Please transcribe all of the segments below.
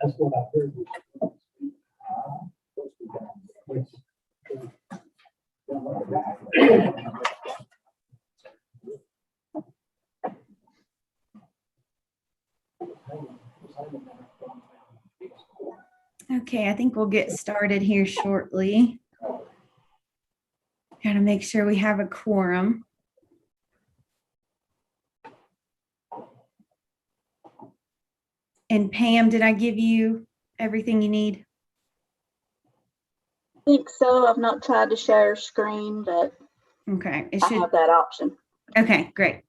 That's what I heard. Okay, I think we'll get started here shortly. Got to make sure we have a quorum. And Pam, did I give you everything you need? I think so. I've not tried to share screen, but Okay, it I should. have that option. Okay, great.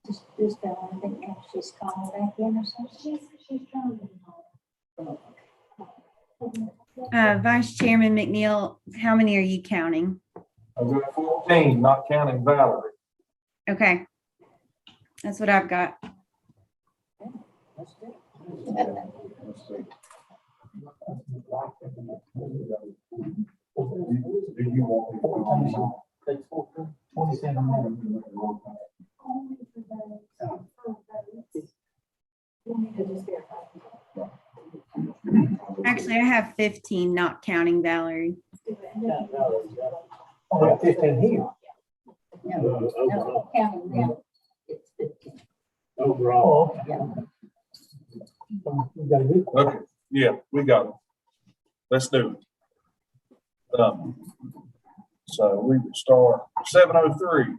Just I think she's calling back in or something. She's trying to. Vice Chairman McNeil, how many are you counting? I've got 14, not counting Valerie. Okay, that's what I've got. Let's see. Do you want Takes 27 minutes. Actually, I have 15, not counting Valerie. Oh, yeah, 15 here. No, counting them. It's 50. Overall. Yeah. You got a good one. Okay, yeah, we got it. Let's do it. So we would start 7:03,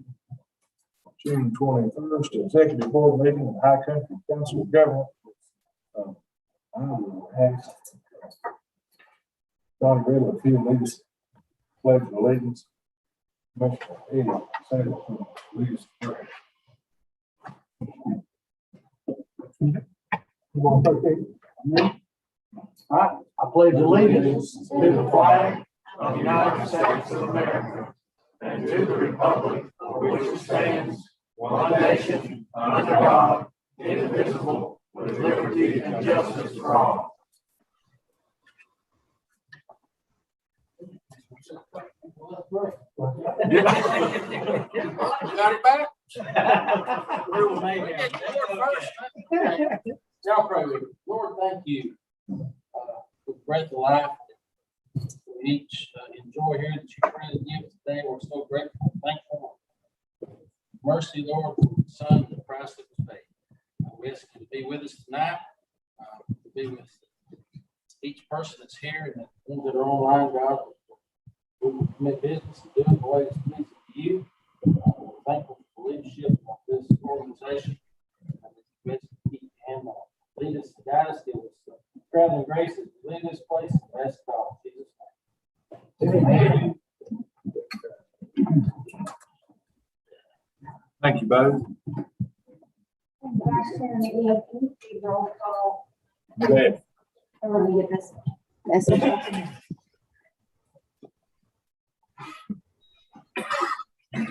June 21st, Executive Board meeting of High Country Council of Government. I will ask Donnie Riddle if he'll lead us pledge of allegiance. Commissioner Eddie Sanders, lead us in prayer. You want to take it? All right, I pledge allegiance to the flag of the United States of America and to the republic for which it stands, one nation, under God, indivisible, with liberty and justice for all. Got it back? Y'all pray with me. Lord, thank you for the breath of life we each enjoy here that you freely give today. We're so grateful and thankful. Mercy, Lord, for the Son, the price that was paid. We ask you to be with us tonight, to be with each person that's here and the ones that are online, God. We will commit business and do it the way it's pleasing to you. We're thankful for the leadership of this organization. We ask you to keep your hand on. Lead us, guide us, give us traveling grace as we leave this place. And ask God in Jesus' name. Amen. Thank you both. Vice Chairman McNeil, can you please roll call? Yeah. Let me get this message.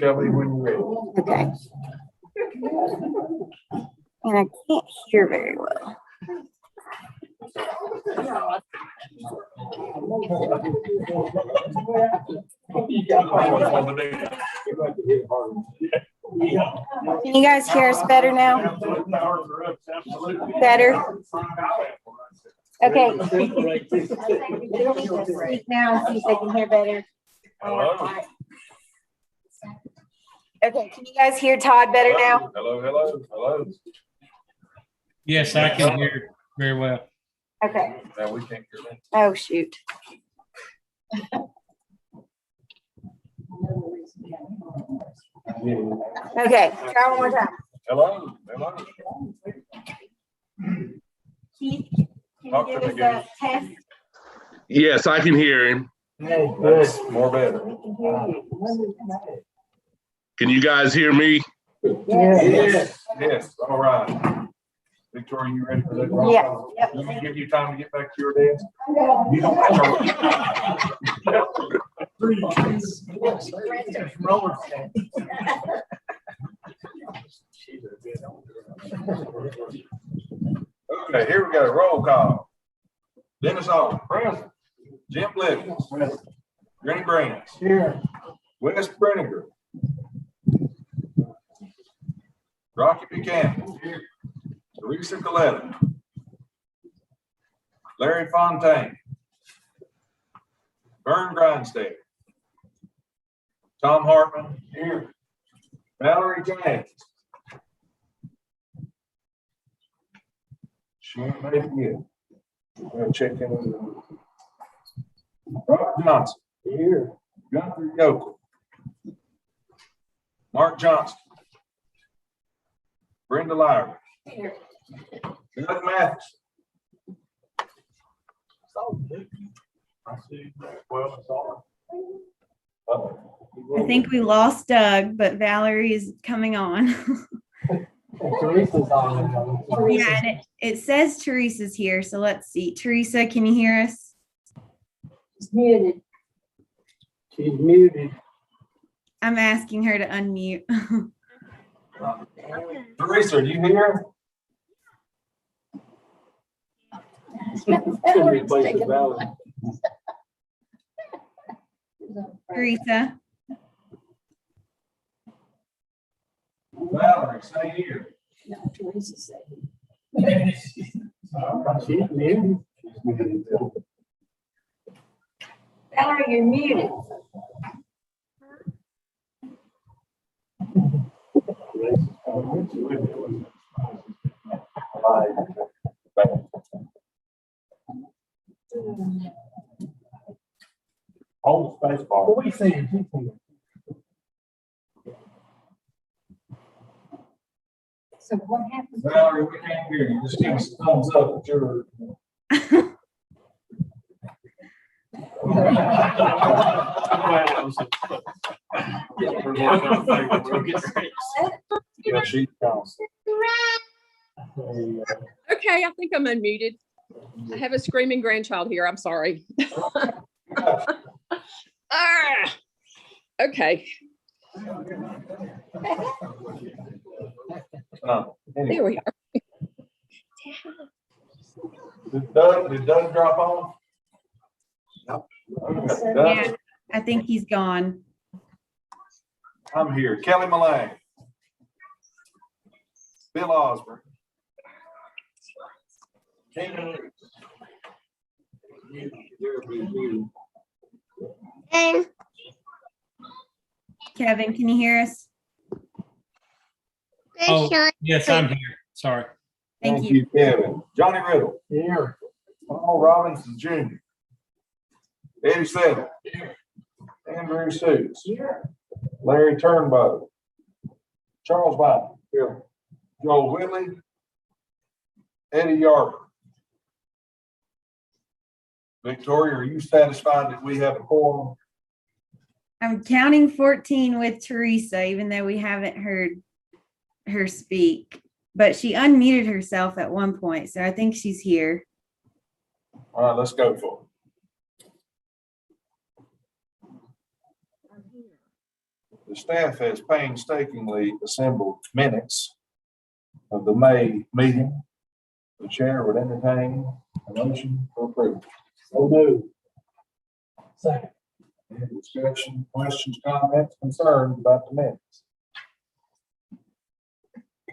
Tell me when you're ready. Okay. And I can't hear very well. Can you guys hear us better now? Better? Okay. Speak now and see if they can hear better. Hello. Okay, can you guys hear Todd better now? Hello, hello, hello. Yes, I can hear very well. Okay. Now we can't hear that. Oh, shoot. Okay, try one more time. Hello, hello. Keith, can you give us a test? Yes, I can hear him. That's more better. Can you guys hear me? Yes, yes, all right. Victoria, you ready for that? roll Yeah, call? yep. Let me give you time to get back to your desk. You don't Okay, here we go. Roll call. Dennis Allen. Present. Jim Blevins. Present. Granny Branch. Here. Wes Brenninger. Rocky Buchanan. Teresa Coletta. Larry Fontaine. Vern Grindstead. Tom Hartman. Here. Valerie James. She ain't made it yet. We're gonna check in with her. Robert Johnson. Here. Gunther Yokel. Mark Johnston. Brenda Lowry. Here. Doug Mathis. I see. Well, it's all. I think we lost Doug, but Valerie is coming on. Teresa's on. Yeah, and it says Teresa's here, so let's see. Teresa, can you hear us? It's muted. She's muted. I'm asking her to unmute. Teresa, are you here? Should replace Valerie. Teresa, Valerie, stay here. No, Teresa said. She's muted. Valerie, you're muted. Hold the space bar. We see you. So what happened? Valerie, we can't hear you. Just give us a thumbs up that you're. Yeah, she counts. Okay, I think I'm unmuted. I have a screaming grandchild here. I'm sorry. Ah, okay, there we are. Did Doug drop off? Okay, Doug, yeah, I think he's gone. I'm here. Kelly Malang. Bill Osborne. Kevin, can you hear us? Oh, yes, I'm here. Sorry. Thank you. Kevin. Johnny Riddle. Here. Paul Robinson Jr. Eddie Settle. Andrew Suits. Larry Turnbow. Charles Biden. Here. Joel Whitley. Eddie Yarber. Victoria, are you satisfied that we have a quorum? I'm counting 14 with Teresa, even though we haven't heard her speak. But she unmuted herself at one point, so I think she's here. All right, let's go for it. The staff has painstakingly assembled minutes of the May meeting. The chair would entertain a motion for approval. So moved. Second. Any discussion, questions, comments, concerns about the minutes?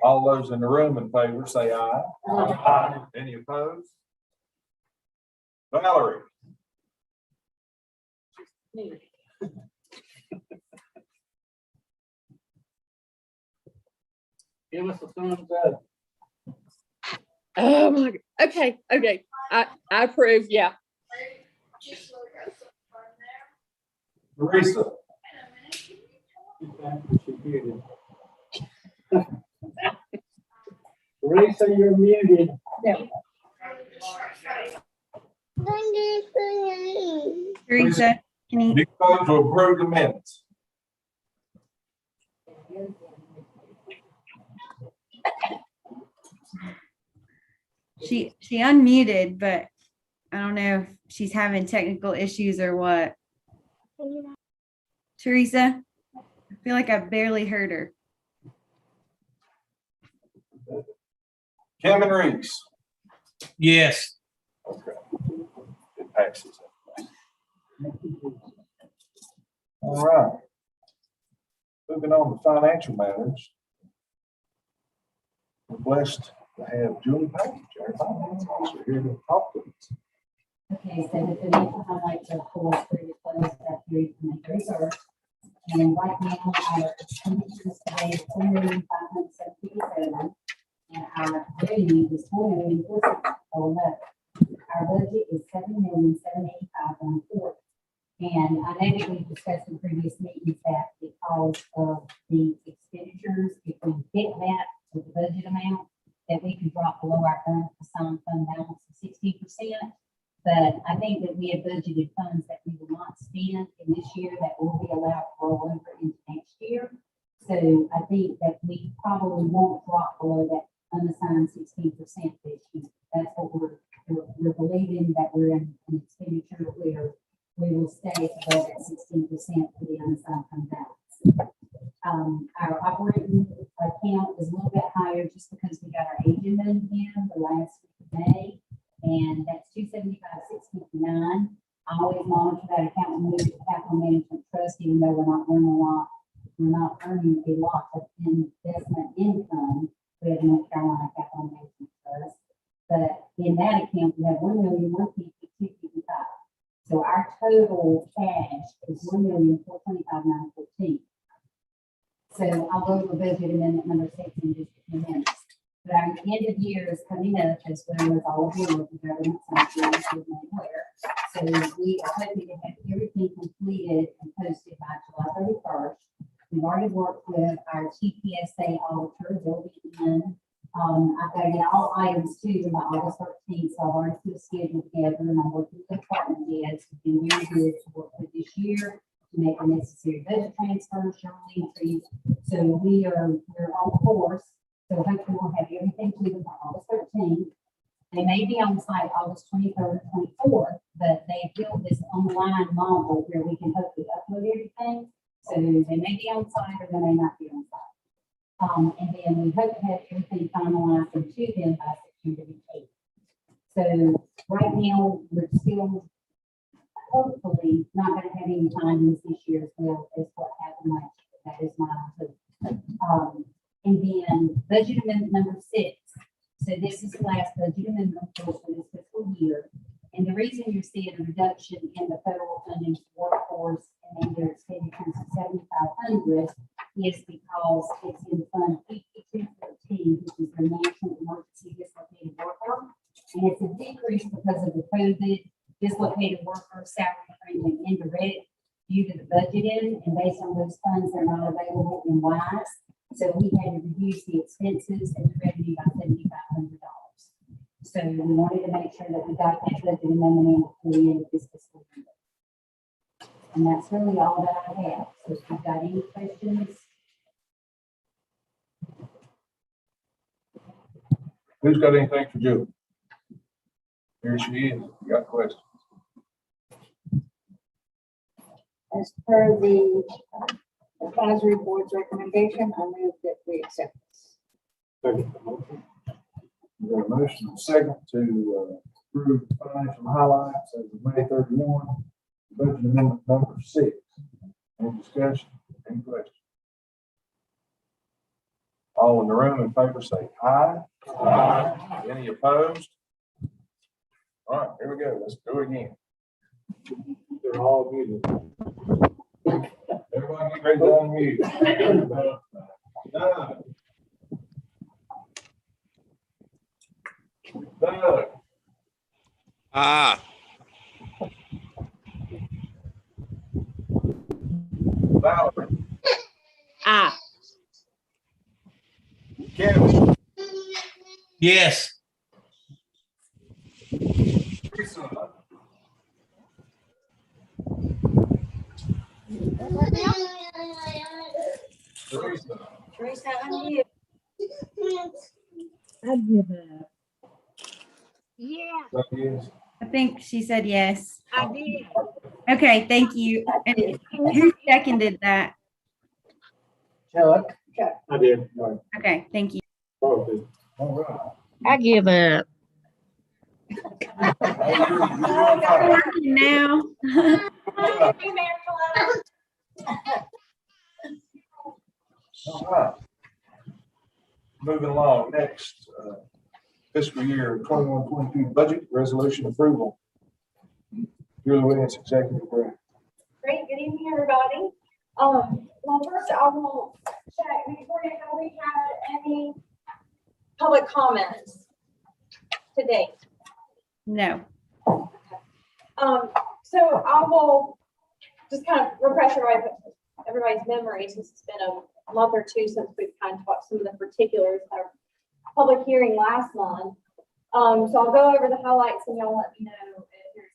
All those in the room in favor say aye. Aye. Any opposed? Valerie? Give us a thumbs up. Oh my, okay, I approve, yeah. Teresa, Teresa, you're muted. Teresa, can you, do you vote to approve the minutes? she unmuted, but I don't know if she's having technical issues or what. Teresa, I feel like I barely heard her. Kevin Reese. Yes. Okay. It passes. All right. Moving on to financial matters. We're blessed to have Julie Page, our finance officer, here to talk to us. Okay, so the financial highlights are for the close that period from the reserve. And right now, our expenditures today is $4,577,000, and our revenue is $4,461,011. Our budget is $7,785,140. And I know that we discussed in previous meetings that because of the expenditures, if we hit that with the budget amount, that we can drop below our unassigned fund balance of 16%. But I think that we have budgeted funds that we will not spend in this year that will be allowed to roll over into next year. So I think that we probably won't drop below that unassigned 16% this year. That's what we're believing, that we're in an expenditure where we will stay below that 16% for the unassigned fund balance. Our operating account is a little bit higher just because we got our agent in the last week of May, and that's $275,659. I always monitor that account and move to capital management trust, even though we're not earning a lot of investment income with North Carolina Capital Management Trust. But in that account, we have $1,152,255. So our total cash is $1,425,914. So I'll go over budget amendment number 6 in just a few minutes. But our end of year is coming up, as well as all of your local government functions you're aware. So we are hoping to have everything completed and posted by July 31st. We've already worked with our TPSA auditor, they'll be in. I've got to get all items to them by August 13th, so I've already put a schedule together, and I'm working with the department heads. We've been very good to work with this year to make the necessary budget transfers, journal entries. So we're on course. So hopefully we'll have everything to them by August 13th. They may be on site August 23rd, 24th, but they built this online model where we can hopefully upload everything. So they may be on site or they may not be on site. And then we hope to have everything finalized and to them by September the 8th. So right now, we're still hopefully not going to have any findings this year as well as what happened last year. That is my hope. And then budget amendment number 6. So this is the last budget amendment for this fiscal year. And the reason you're seeing a reduction in the federal funding for workforce and in their expenditures of $7,500 is because it's in Fund 5213, which is the National Emergency Dislocated Worker. And it's a decrease because of the COVID dislocated worker salary premium indirect due to the budgeting, and based on those funds, they're not available in WISE. So we had to reduce the expenses and the revenue by $7,500. So we wanted to make sure that we got that budget amendment in before the end of this fiscal year. And that's really all that I have. So if you've got any questions. Who's got anything for Julie? Here she is. You got questions? As per the advisory board's recommendation, I move that we accept this. We got a motion and a second to approve the financial highlights as of May 31, budget amendment number 6. Any discussion? Any questions? All in the room in favor say aye. Aye. Any opposed? All right, here we go. Let's do it again. They're all muted. Everybody get ready to unmute. Doug. Doug. Aye. Valerie, Aye. Kevin, Yes. Teresa, Teresa. Teresa, unmute. I'd give up. Yeah, That is. I think she said yes. I did. Okay, thank you. And who seconded that? Chuck? I did. Okay, thank you. All right. I give up. Working now. All right. Moving along, next, fiscal year 21-22 budget resolution approval. Julie Williams, Executive Director. Great, good evening, everybody. Well, first I will check before you, have we had any public comments to date? No. So I will just kind of refresh everybody's memory, since it's been a month or two since we've kind of talked some of the particulars of our public hearing last month. So I'll go over the highlights and y'all let me know if there's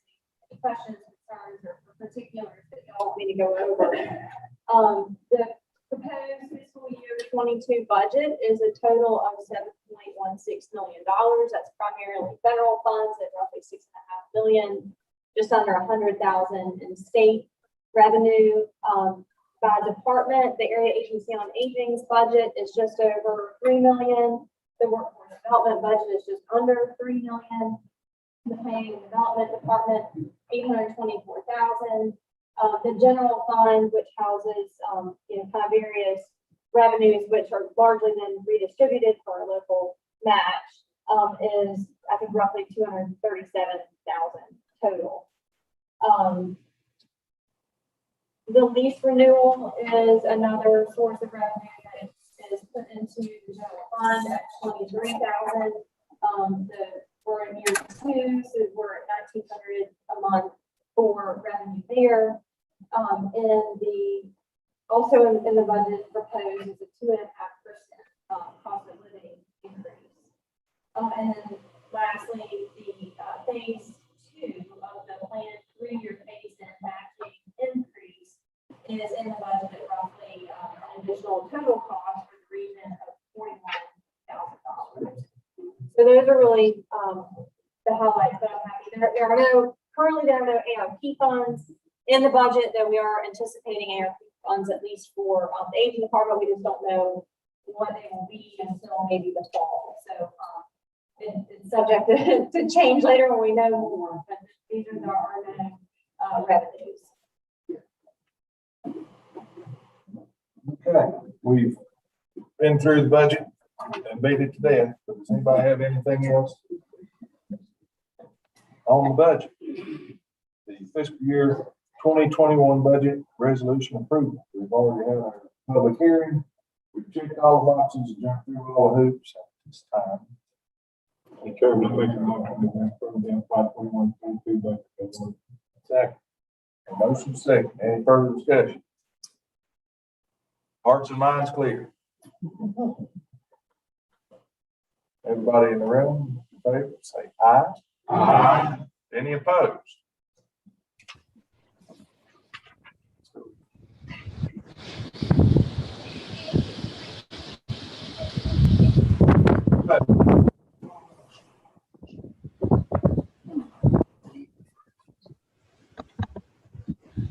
any questions, concerns, or particulars that y'all want me to go over. The proposed fiscal year 22 budget is a total of $7.16 million. That's primarily federal funds at roughly $6.5 million, just under 100,000 in state revenue. By department, the area agency on aging's budget is just over $3 million. The workforce development budget is just under $3 million. The planning and development department, $824,000. The general fund, which houses, kind of various revenues, which are largely then redistributed for a local match, is, I think, roughly $237,000 total. The lease renewal is another source of revenue that is put into the general fund at $23,000. We're in year 2, so we're at $1,900 a month for revenue there. Also in the budget proposed is a 2.5% cost of living increase. And then lastly, the phase 2 of the planned 3-year phase-in matching increase is in the budget at roughly an additional total cost for the region of $41,000. So those are really the highlights that I'm happy. Currently there are no ARP funds in the budget, that we are anticipating ARP funds at least for the aging department. We just don't know what they will be until maybe the fall. So it's subject to change later when we know more, but these are our known revenues. Okay, we've been through the budget and made it to death. Does anybody have anything else on the budget? The fiscal year 2021 budget resolution approval. We've already had our public hearing. We've checked all the boxes and jumped through all the hoops at this time. Okay, we'll make a motion to approve the 5/21/22 budget. Second. A motion second. Any further discussion? Hearts and minds clear. Everybody in the room, in favor, say aye. Aye. Any opposed?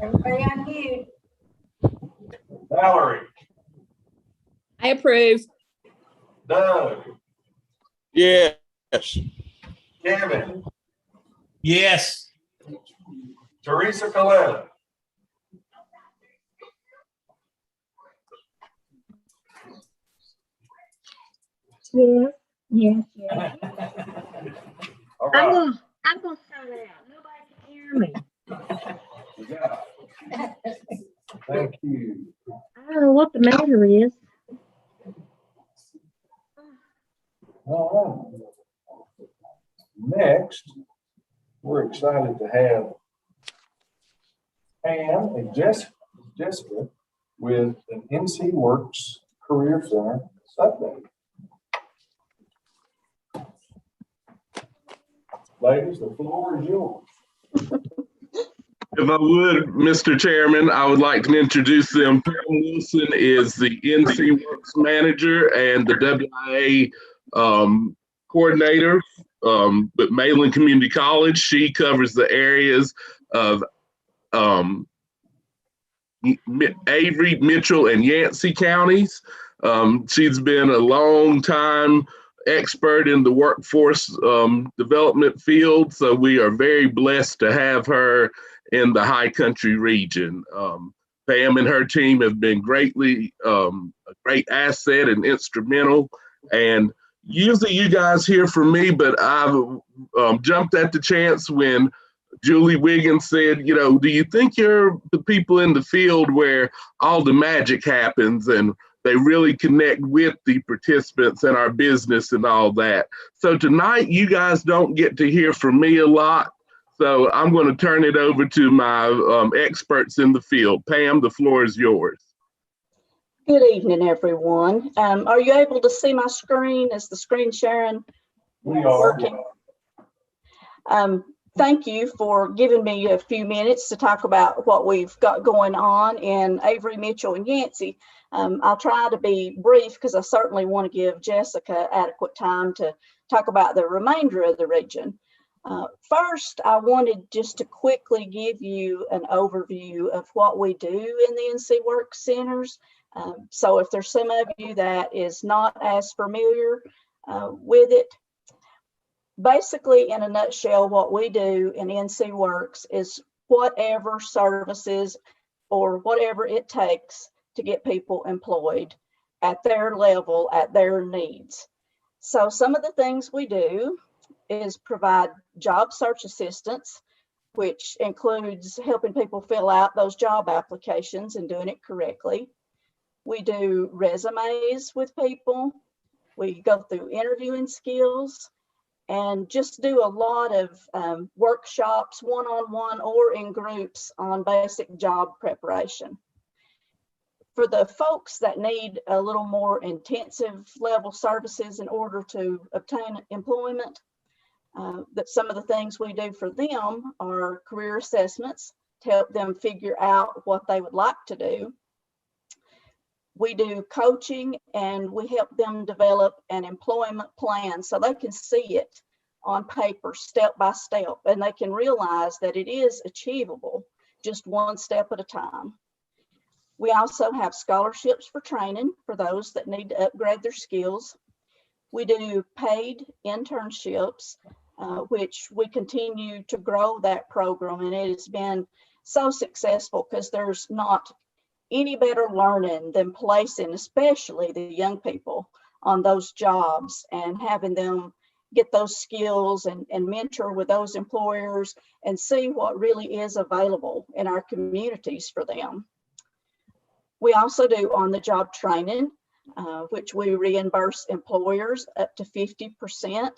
Everybody on mute. Valerie, I approve. Doug, Yes. Kevin, Yes. Teresa Coletta. Yes, yes, yes. All I'm right. gonna sign out. Nobody can hear me. We got it. Thank you. I don't know what the matter is. All right. Next, we're excited to have Pam and Jessica with an NC Works Career Center update. Ladies, the floor is yours. If I would, Mr. Chairman, I would like to introduce them. Pam Wilson is the NC Works Manager and the WIA Coordinator at Mainland Community College. She covers the areas of Avery, Mitchell, and Yancey counties. She's been a long time expert in the workforce development field, so we are very blessed to have her in the High Country region. Pam and her team have been greatly a great asset and instrumental. And usually you guys hear from me, but I've jumped at the chance when Julie Wiggins said, you know, do you think you're the people in the field where all the magic happens and they really connect with the participants in our business and all that? So tonight you guys don't get to hear from me a lot. So I'm going to turn it over to my experts in the field. Pam, the floor is yours. Good evening, everyone. Are you able to see my screen? Is the screen sharing working? Thank you for giving me a few minutes to talk about what we've got going on in Avery, Mitchell, and Yancey. I'll try to be brief because I certainly want to give Jessica adequate time to talk about the remainder of the region. First, I wanted just to quickly give you an overview of what we do in the NC Works Centers. So if there's some of you that is not as familiar with it, basically in a nutshell, what we do in NC Works is whatever services or whatever it takes to get people employed at their level, at their needs. So some of the things we do is provide job search assistance, which includes helping people fill out those job applications and doing it correctly. We do resumes with people. We go through interviewing skills and just do a lot of workshops, one-on-one or in groups on basic job preparation. For the folks that need a little more intensive level services in order to obtain employment, that some of the things we do for them are career assessments to help them figure out what they would like to do. We do coaching and we help them develop an employment plan so they can see it on paper step by step and they can realize that it is achievable just one step at a time. We also have scholarships for training for those that need to upgrade their skills. We do paid internships, which we continue to grow that program, and it has been so successful because there's not any better learning than placing, especially the young people, on those jobs and having them get those skills and mentor with those employers and see what really is available in our communities for them. We also do on-the-job training, which we reimburse employers up to 50%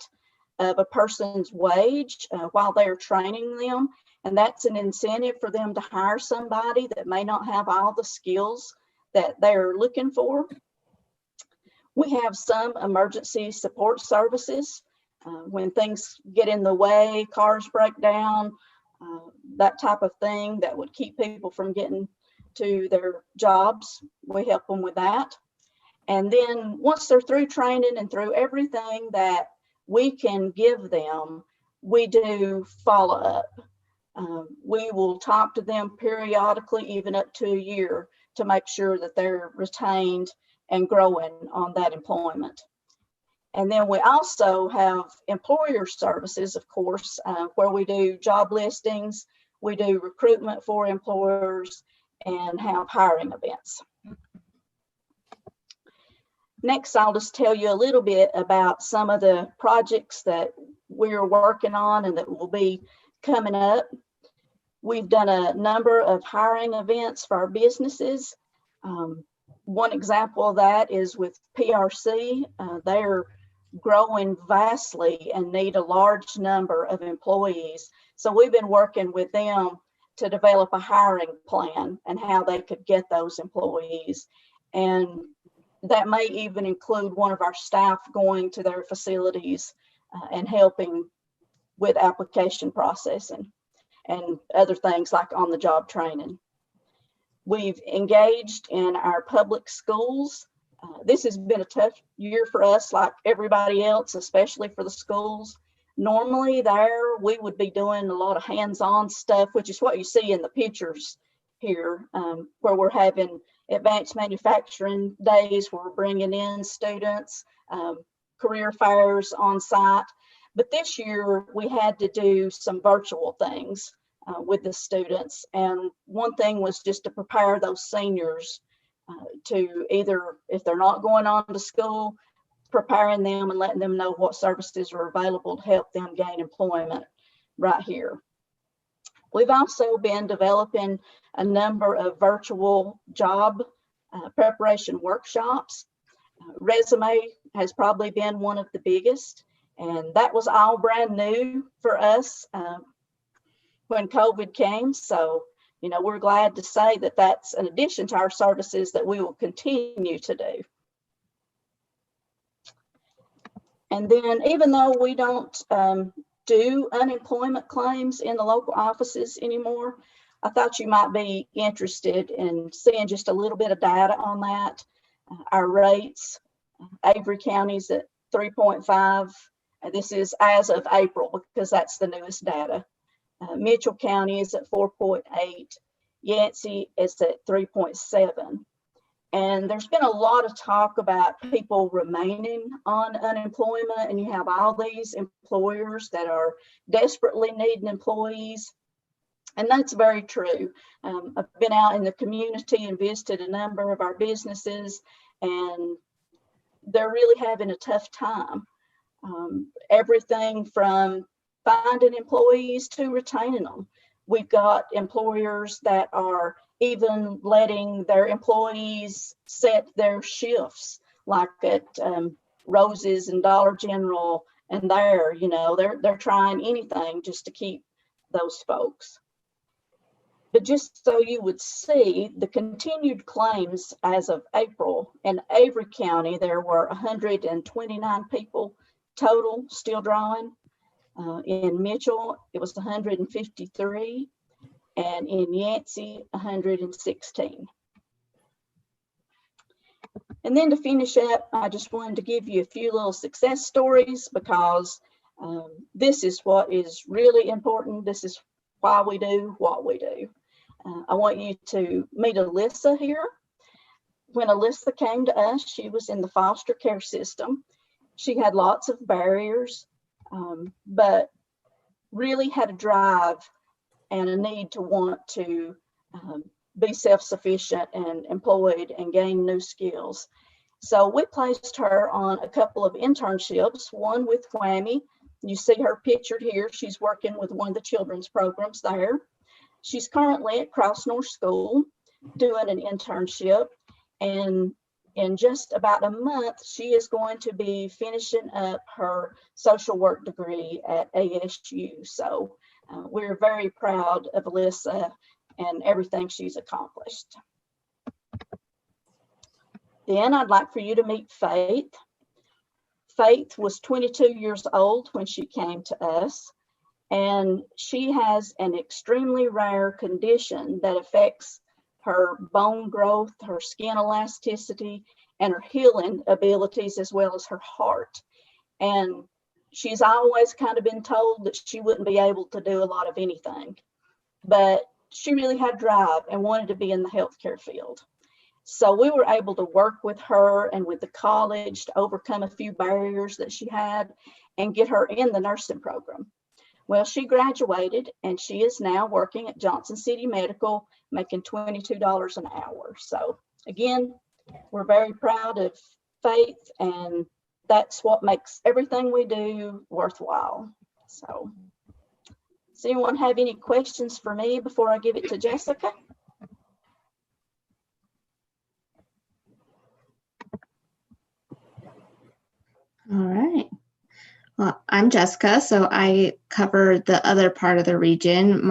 of a person's wage while they're training them. And that's an incentive for them to hire somebody that may not have all the skills that they're looking for. We have some emergency support services when things get in the way, cars break down, that type of thing that would keep people from getting to their jobs. We help them with that. And then once they're through training and through everything that we can give them, we do follow up. We will talk to them periodically, even up to a year, to make sure that they're retained and growing on that employment. And then we also have employer services, of course, where we do job listings, we do recruitment for employers, and have hiring events. Next, I'll just tell you a little bit about some of the projects that we're working on and that will be coming up. We've done a number of hiring events for our businesses. One example of that is with PRC. They're growing vastly and need a large number of employees. So we've been working with them to develop a hiring plan and how they could get those employees. And that may even include one of our staff going to their facilities and helping with application processing and other things like on-the-job training. We've engaged in our public schools. This has been a tough year for us, like everybody else, especially for the schools. Normally there, we would be doing a lot of hands-on stuff, which is what you see in the pictures here, where we're having advanced manufacturing days, where we're bringing in students, career fairs on site. But this year we had to do some virtual things with the students. And one thing was just to prepare those seniors to either, if they're not going on to school, preparing them and letting them know what services are available to help them gain employment right here. We've also been developing a number of virtual job preparation workshops. Resume has probably been one of the biggest, and that was all brand new for us when COVID came. So, you know, we're glad to say that that's an addition to our services that we will continue to do. And then even though we don't do unemployment claims in the local offices anymore, I thought you might be interested in seeing just a little bit of data on that. Our rates, Avery County's at 3.5. This is as of April because that's the newest data. Mitchell County is at 4.8. Yancey is at 3.7. And there's been a lot of talk about people remaining on unemployment, and you have all these employers that are desperately needing employees. And that's very true. I've been out in the community and visited a number of our businesses, and they're really having a tough time. Everything from finding employees to retaining them. We've got employers that are even letting their employees set their shifts, like at Rose's and Dollar General, and there, you know, they're trying anything just to keep those folks. But just so you would see the continued claims as of April, in Avery County, there were 129 people total still drawing. In Mitchell, it was 153. And in Yancey, 116. And then to finish up, I just wanted to give you a few little success stories because this is what is really important. This is why we do what we do. I want you to meet Alyssa here. When Alyssa came to us, she was in the foster care system. She had lots of barriers, but really had a drive and a need to want to be self-sufficient and employed and gain new skills. So we placed her on a couple of internships, one with WWAMI. You see her pictured here. She's working with one of the children's programs there. She's currently at Cross North School doing an internship. And in just about a month, she is going to be finishing up her social work degree at ASU. So we're very proud of Alyssa and everything she's accomplished. Then I'd like for you to meet Faith. Faith was 22 years old when she came to us, and she has an extremely rare condition that affects her bone growth, her skin elasticity, and her healing abilities, as well as her heart. And she's always kind of been told that she wouldn't be able to do a lot of anything, but she really had drive and wanted to be in the healthcare field. So we were able to work with her and with the college to overcome a few barriers that she had and get her in the nursing program. Well, she graduated and she is now working at Johnson City Medical, making $22 an hour. So again, we're very proud of Faith, and that's what makes everything we do worthwhile. So does anyone have any questions for me before I give it to Jessica? All right. I'm Jessica, so I cover the other part of the region.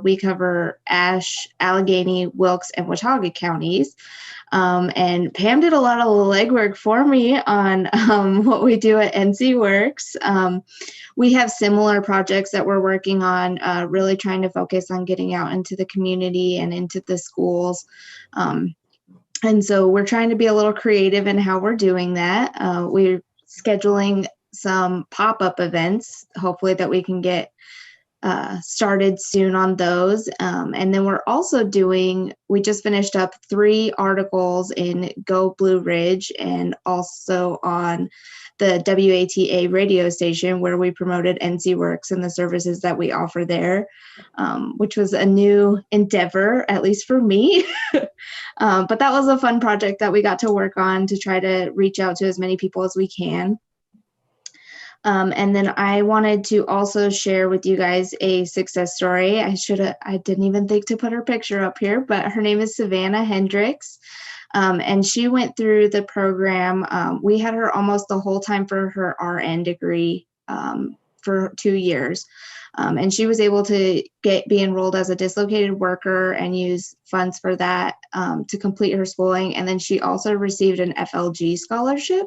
We cover Ashe, Allegheny, Wilkes, and Watauga counties. And Pam did a lot of legwork for me on what we do at NC Works. We have similar projects that we're working on, really trying to focus on getting out into the community and into the schools. And so we're trying to be a little creative in how we're doing that. We're scheduling some pop-up events, hopefully that we can get started soon on those. And then we're also we just finished up 3 articles in Go Blue Ridge and also on the WATA radio station where we promoted NC Works and the services that we offer there, which was a new endeavor, at least for me. But that was a fun project that we got to work on to try to reach out to as many people as we can. And then I wanted to also share with you guys a success story. I didn't even think to put her picture up here, but her name is Savannah Hendricks. And she went through the program. We had her almost the whole time for her RN degree for 2 years. And she was able to be enrolled as a dislocated worker and use funds for that to complete her schooling. And then she also received an FLG scholarship.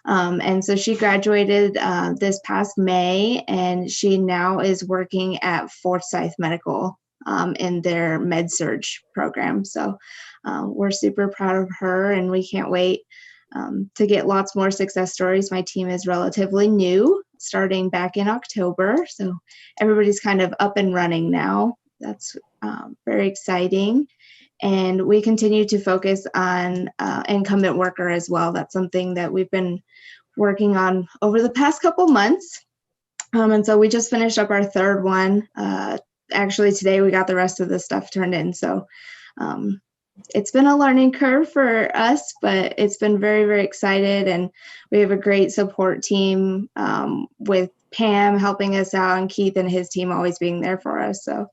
And so she graduated this past May, and she now is working at Forsyth Medical in their med-surg program. So we're super proud of her, and we can't wait to get lots more success stories. My team is relatively new, starting back in October. So everybody's kind of up and running now. That's very exciting. And we continue to focus on incumbent worker as well. That's something that we've been working on over the past couple months. And so we just finished up our 3rd one. Actually, today we got the rest of the stuff turned in. So it's been a learning curve for us, but it's been very, very excited. And we have a great support team with Pam helping us out and Keith and his team always being there for us. So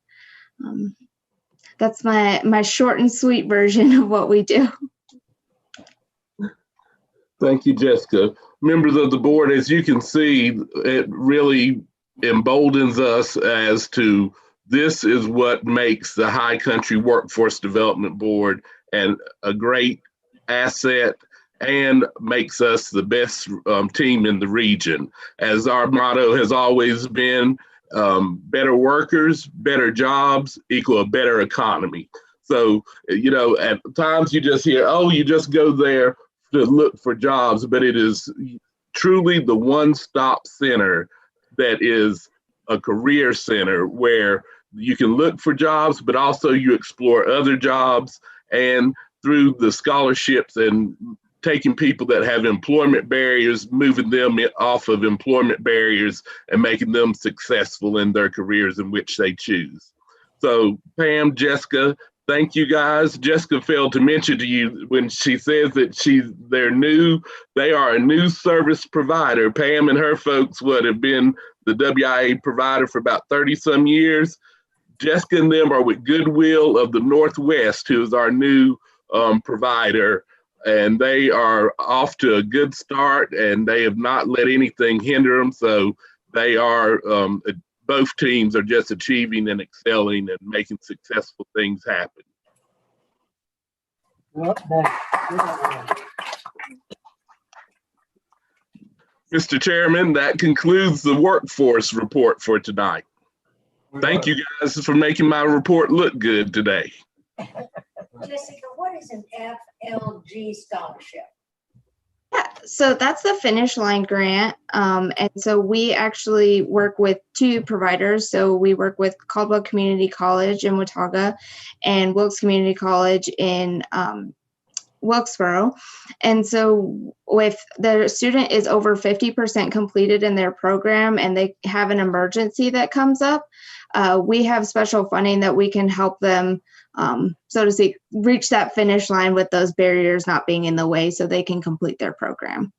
that's my short and sweet version of what we do. Thank you, Jessica. Members of the board, as you can see, it really emboldens us as to this is what makes the High Country Workforce Development Board and a great asset and makes us the best team in the region. As our motto has always been, better workers, better jobs equal a better economy. So, you know, at times you just hear, oh, you just go there to look for jobs, but it is truly the one-stop center that is a career center where you can look for jobs, but also you explore other jobs, and through the scholarships and taking people that have employment barriers, moving them off of employment barriers and making them successful in their careers in which they choose. So Pam, Jessica, thank you guys. Jessica failed to mention to you when she says that they are a new service provider. Pam and her folks would have been the WIA provider for about 30 some years. Jessica and them are with Goodwill of the Northwest, who is our new provider. And they are off to a good start, and they have not let anything hinder them. So they are, both teams are just achieving and excelling and making successful things happen. Mr. Chairman, that concludes the workforce report for tonight. Thank you guys for making my report look good today. Jessica, what is an FLG scholarship? Yeah, so that's the Finish Line grant. And so we actually work with 2 providers. So we work with Caldwell Community College in Watauga and Wilkes Community College in Wilkesboro. And so if the student is over 50% completed in their program and they have an emergency that comes up, we have special funding that we can help them, so to speak, reach that finish line with those barriers not being in the way so they can complete their program.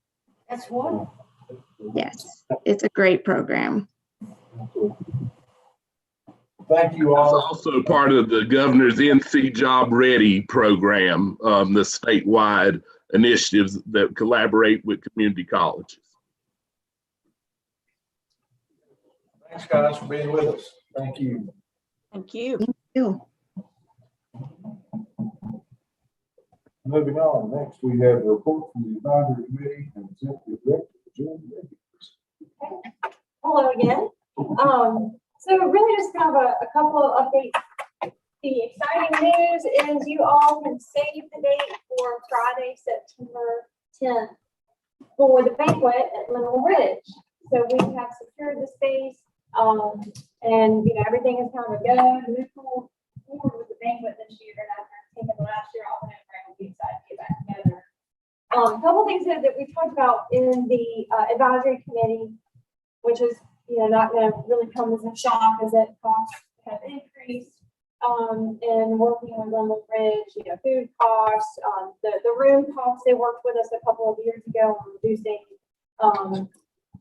That's wonderful. Yes, it's a great program. Thank you all. It's also part of the governor's NC Job Ready program, the statewide initiatives that collaborate with community colleges. Thanks, guys, for being with us. Thank you. Thank you. Ew. Moving on, next we have a report from the advisory committee and executive director, Jim Riggins. Hello again. So really just kind of a couple of updates. The exciting news is you all can save the date for Friday, September 10th for the banquet at Little Ridge. So we have secured the space, and everything is kind of a go to move forward with the banquet this year. And after taking the last year off, and we'll be excited to get back together. A couple things that we talked about in the advisory committee, which is not going to really come as a shock, is that costs have increased. And working with Little Ridge, food costs, the room costs. They worked with us a couple of years ago on reducing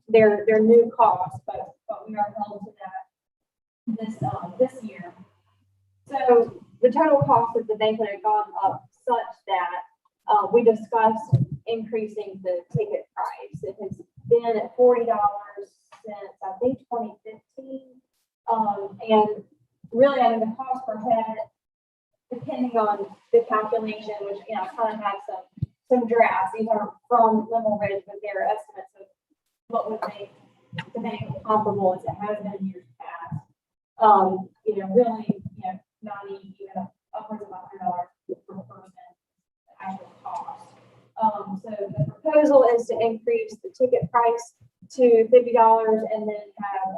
their new costs, but we are held to that this year. So the total cost of the banquet had gone up such that we discussed increasing the ticket price. It has been at $40 since I think 2015, and really, the cost per head, depending on the calculation, which kind of has some drafts. These are from Little Ridge with their estimates of what would make the banquet comparable as it has been in years past. Really, 90, even upwards of $100 per person, the actual cost. So the proposal is to increase the ticket price to $50 and then have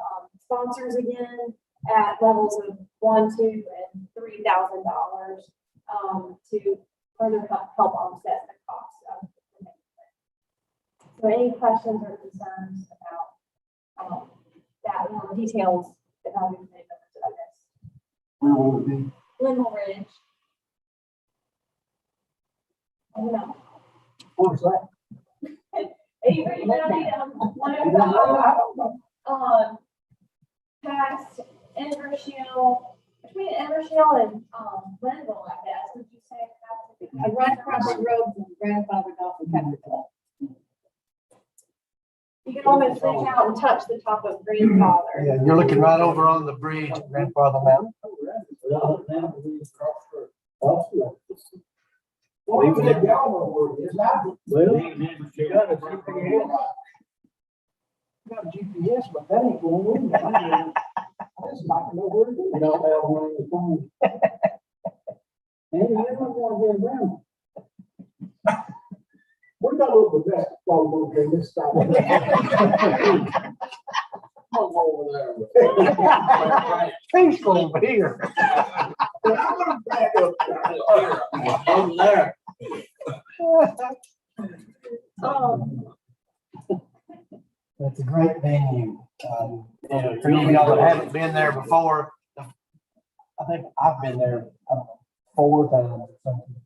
sponsors again at levels of $1,000, $2,000, and $3,000 to further help offset the cost of the banquet. So any questions or concerns about that or details about the members of this? Where will it be? Little Ridge. I don't know. Where's that? Avery County, past Evershield, between Evershield and Glenville, I guess. Would you say? Right across the road from Grandfather Golf and Country Club. You can almost reach out and touch the top of Grandfather. Yeah, you're looking right over on the bridge at Grandfather Mountain. Even if y'all know where it is, you got a GPS. You got a GPS, but that ain't going in. That's not know where it is. You don't have one in the phone. And you don't want to get around. We're not over the best phone in this side. Come over there. Peaceful over here. I'm gonna back up. Over there. That's a great venue. And for you y'all that haven't been there before, I think I've been there 4 times or something.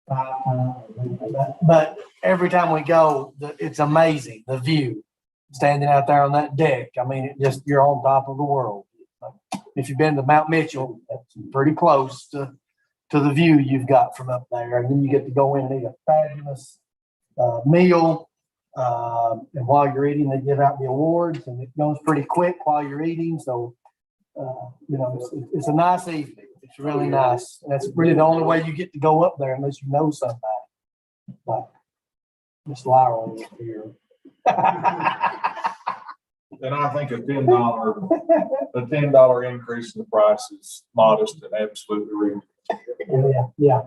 5 times. But every time we go, it's amazing, the view. Standing out there on that deck, I mean, you're on top of the world. If you've been to Mount Mitchell, that's pretty close to the view you've got from up there. And then you get to go in and eat a fabulous meal. And while you're eating, they give out the awards, and it goes pretty quick while you're eating. So, it's a nice evening. It's really nice. And that's really the only way you get to go up there unless you know somebody. Like Miss Lyra is here. And I think a $10 increase in the price is modest and absolutely reasonable. Yeah.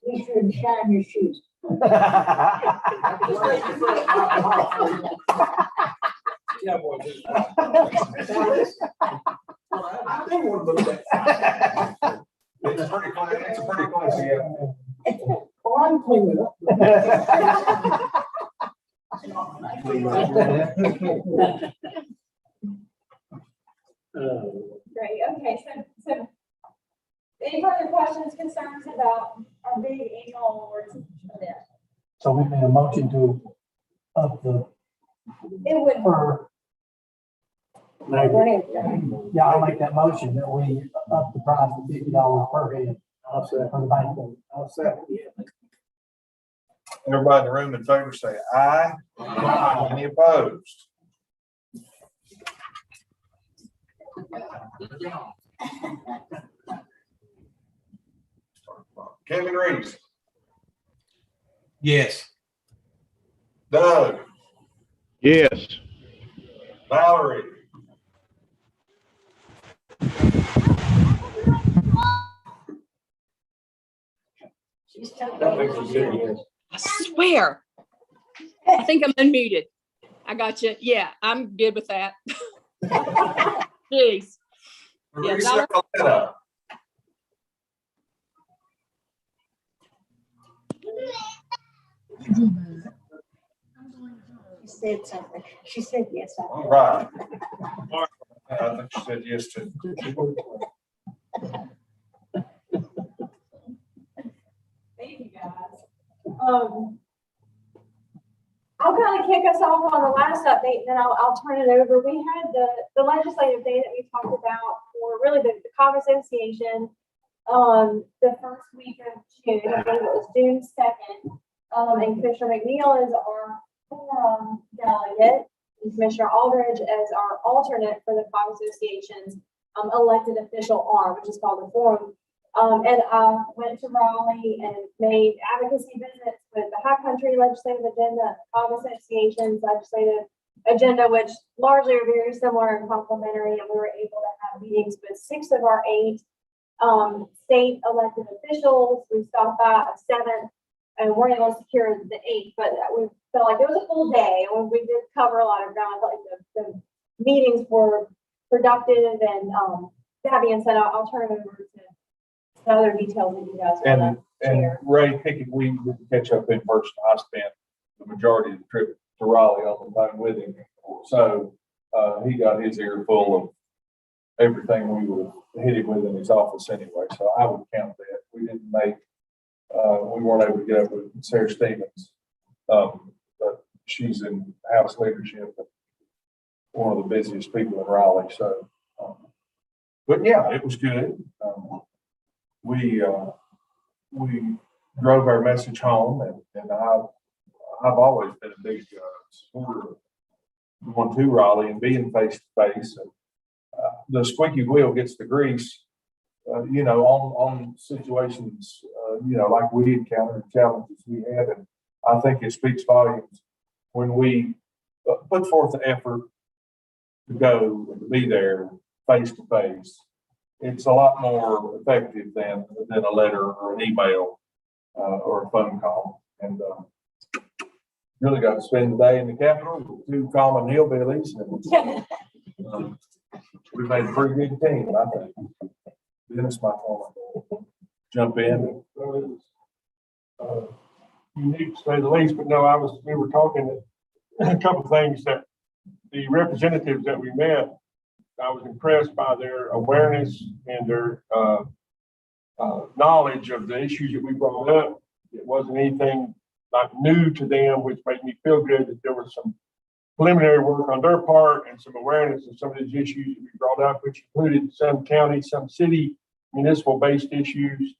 Be sure to shine your shoes. Yeah, boy. It's a pretty close, yeah. Oh, I'm cleaning it up. Great, okay, so any further questions, concerns about our big annual awards event? So we made a motion to up the It would. per. Go ahead, Yeah, I'll make that motion that we up the price to $50 per head. For the banquet. I'll second. Everybody in the room in favor say aye. Aye. Any opposed? Kevin Reeves, Yes. Doug, Yes. Valerie, She's tough. I think she said yes. I swear. I think I'm unmuted. I got you. Yeah, I'm good with that. Jeez. Yeah, Teresa Coletta, She said something. She said yes. all right. I think she said yes too. Thank you, guys. I'll kind of kick us off on the last update, then I'll turn it over. We had the legislative day that we talked about for really the COG Association, the first week of June. I believe it was June 2nd. And Commissioner McNeil is our forum delegate, and Commissioner Aldridge as our alternate for the COG Association's elected official arm, which is called the forum. And I went to Raleigh and made advocacy visits with the High Country Legislative Agenda, COG Association's legislative agenda, which largely are very similar and complementary. And we were able to have meetings with 6 of our 8 state elected officials. We stopped by a 7th and weren't able to secure the 8th, but we felt like it was a full day. And we did cover a lot of ground. I felt like the meetings were productive. And that being said, I'll turn it over to the other details that you guys want to And share. Ray, picking, we didn't catch up in person. I spent the majority of the trip to Raleigh on the phone with him. So he got his ear full of everything we would hit him with in his office anyway. So I would count that. We didn't make, we weren't able to get up with Sarah Stevens. But she's in House leadership, and one of the busiest people in Raleigh. So, but yeah, it was good. We drove our message home, and I've always been a big supporter of going to Raleigh and being face to face. And the squeaky wheel gets the grease, on situations, like we encountered, challenges we had. And I think it speaks volumes when we put forth the effort to go and to be there face to face. It's a lot more effective than a letter or an email or a phone call. And really got to spend the day in the Capitol with 2 common hillbillies. And we made a pretty good team, I think. Dennis might want to jump in. Unique to say the least, but no, we were talking a couple of things that the representatives that we met, I was impressed by their awareness and their knowledge of the issues that we brought up. It wasn't anything like new to them, which made me feel good that there was some preliminary work on their part and some awareness of some of these issues that we brought up, which included some county, some city, municipal-based issues,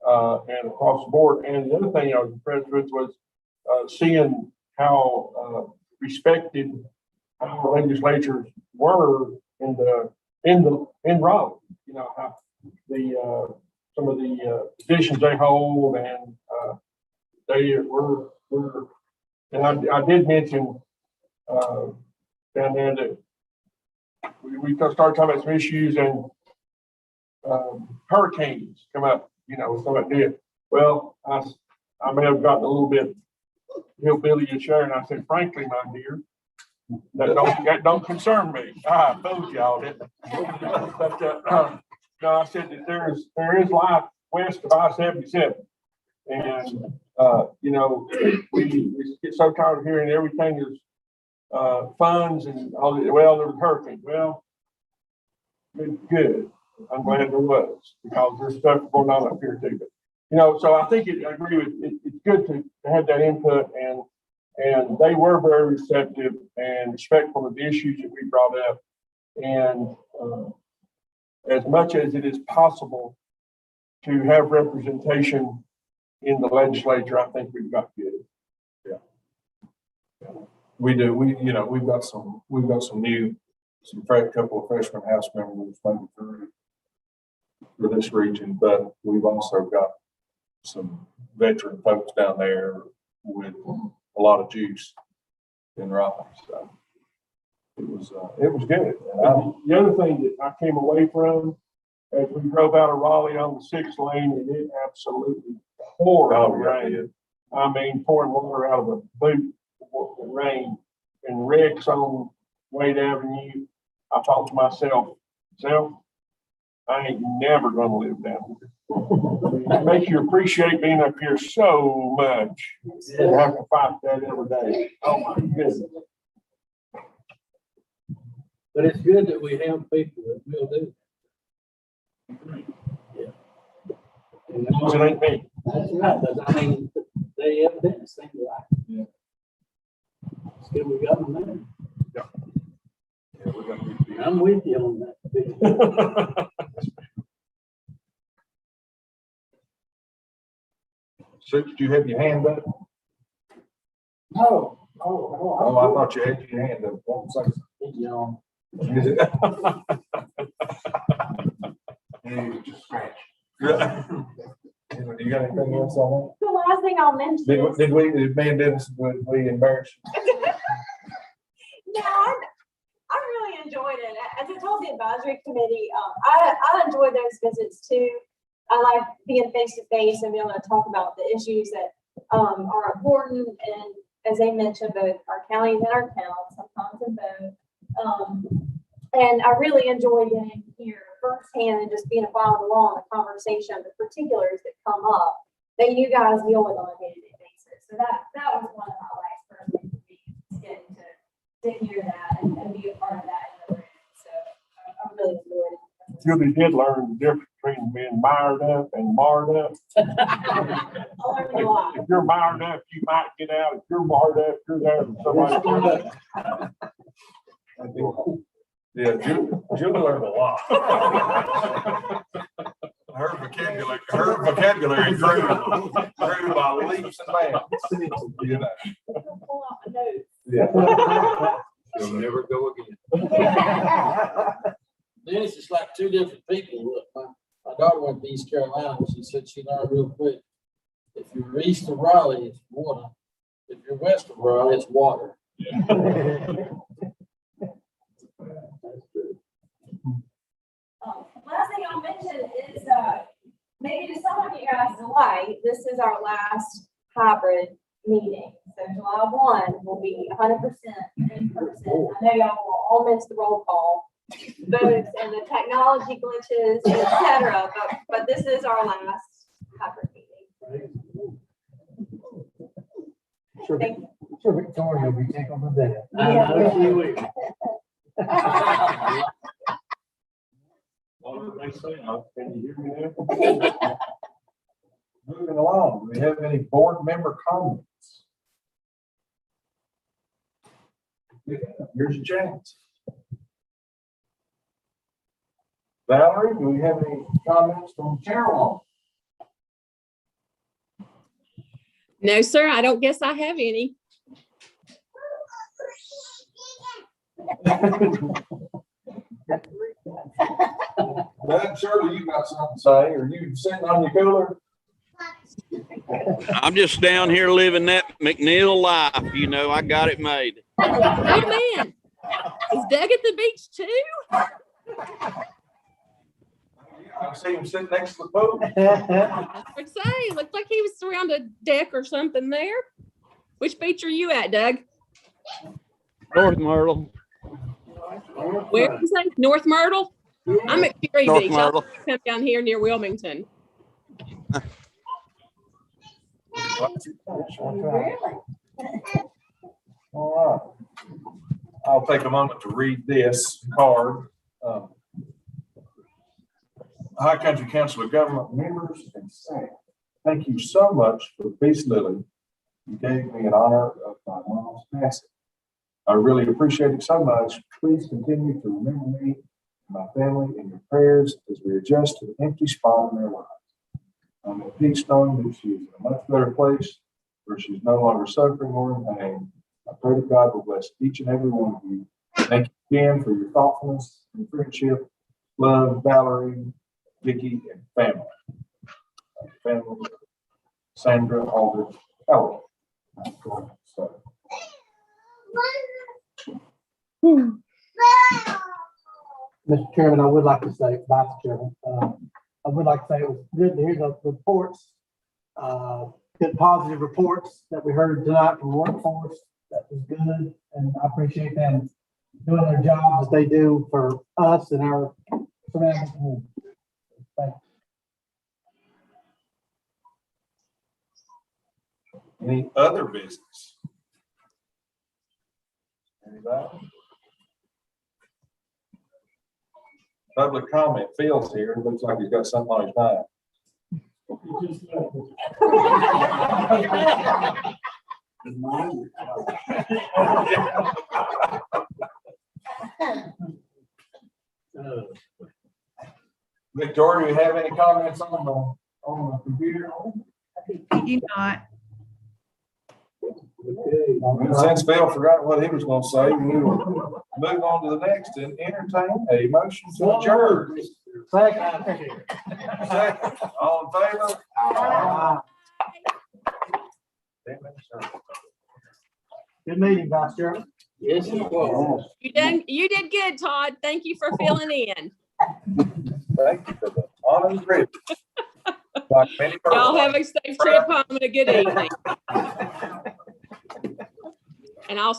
and across the board. And the other thing I was impressed with was seeing how respected our legislatures were in Raleigh. How some of the positions they hold, and they were. And I did mention down there that we started talking about some issues, and hurricanes come up. So it did. Well, I may have gotten a little bit hillbilly-ish there, and I said, frankly, my dear, that don't concern me. I told y'all, didn't I? But no, I said that there is life west of I-77, and we get so tired of hearing everything is funds and all the, well, there was a hurricane. Well, good. I'm glad there was, because there's stuff going on up here too. But, so I think I agree with it. It's good to have that input, and they were very receptive and respectful of the issues that we brought up. And as much as it is possible to have representation in the legislature, I think we've got good. Yeah. We do. We've got some new couple of freshman House members, maybe 3 for this region, but we've also got some veteran folks down there with a lot of juice in Raleigh, so it was good. And The other thing that I came away from, as we drove out of Raleigh on the 6th lane, and it absolutely poured rain. I mean, pouring water out of a boot, rain, and wrecks on Wade Avenue. I thought to myself, I ain't never gonna live down here. It makes you appreciate being up here so much. And I can fight that every day. Oh my goodness. But it's good that we have people that will do. Yeah. And It ain't me. that's right, but I mean, they evidently seem to like it. Yeah. It's good we got them there. Yeah, we're gonna be. I'm with you on that. Suits, do you have your hand up? No. Oh, I thought you had your hand up. One second. You know, Is it? You just scratch. You got anything else on The last thing I'll mention that? is. Did me and Dennis, did we embarrass you? No, I really enjoyed it. As I told the advisory committee, I enjoyed those visits too. I like being face to face and being able to talk about the issues that are important. And as they mentioned, both our counties and our towns, sometimes in both. And I really enjoy getting here firsthand and just being a follow along the conversation, the particulars that come up that you guys deal with on a day-to-day basis. So that was one of the highlights personally for me, getting to hear that and be a part of that in the room. So I really enjoyed it. You really did learn the difference between being mired up and marred up. I learned a lot. If you're mired up, you might get out. If you're marred up, you're there for somebody. Yeah, Julie learned a lot. Her vocabulary grew by leaps and bounds. You know. Pull out my notes. Yeah. You'll never go again. Dennis, it's like 2 different people. Look, my daughter went to East Carolina, and she said she learned real quick. If you're east of Raleigh, it's water. If you're west of Raleigh, it's water. Last thing I'll mention is, maybe to some of you guys' delight, this is our last hybrid meeting. So July 1 will be 100% in person. I know y'all will all miss the roll call votes and the technology glitches, etc. But this is our last hybrid meeting. Thank you. Sure, Victoria will be taking the bed. I know she will. Can you hear me now? Moving along, do we have any board member comments? Yeah, here's your chance. Valerie, do we have any comments from Carol? No, sir, I don't guess I have any. Well, Shirley, you got something to say? Are you sitting on your cooler? I'm just down here living that McNeil life. You know, I got it made. Oh, man. Is Doug at the beach too? I see him sitting next to the boat. I would say, looked like he was around a deck or something there. Which beach are you at, Doug? North Myrtle. Where did you say? North Myrtle? I'm at Perry North Beach. Myrtle. I'll come down here near Wilmington. All right. I'll take a moment to read this card. High Country Council of Government members and staff, thank you so much for Peace Lily. You gave me an honor of my mom's passing. I really appreciate it so much. Please continue to remember me and my family in your prayers as we adjust to the empty spot in their lives. I'm at peace knowing that she is in a much better place where she's no longer suffering or in pain. I pray that God will bless each and every one of you. Thank you again for your thoughtfulness and friendship. Love, Valerie, Vicky, and family. Family, Sandra, Aldridge, Howard. So. Mr. Chairman, I would like to say, Vice Chairman, I would like to say it was good to hear the reports, good positive reports that we heard tonight from the workforce. That was good, and I appreciate them doing their jobs that they do for us and our surrounding community. Thank you. Any other business? Anybody? Public comment. Phil's here. It looks like he's got something on his mind. Victoria, do you have any comments on the computer? I do not. Since Phil forgot what he was gonna say, we will move on to the next and entertain a motion to adjourn. Second. Second, all in favor? Good meeting, Vice Chairman. Yes, it was. You did good, Todd. Thank you for filling in. Thank you for the honor and privilege. Like many Y'all have persons. a safe trip home and a good evening. And I'll see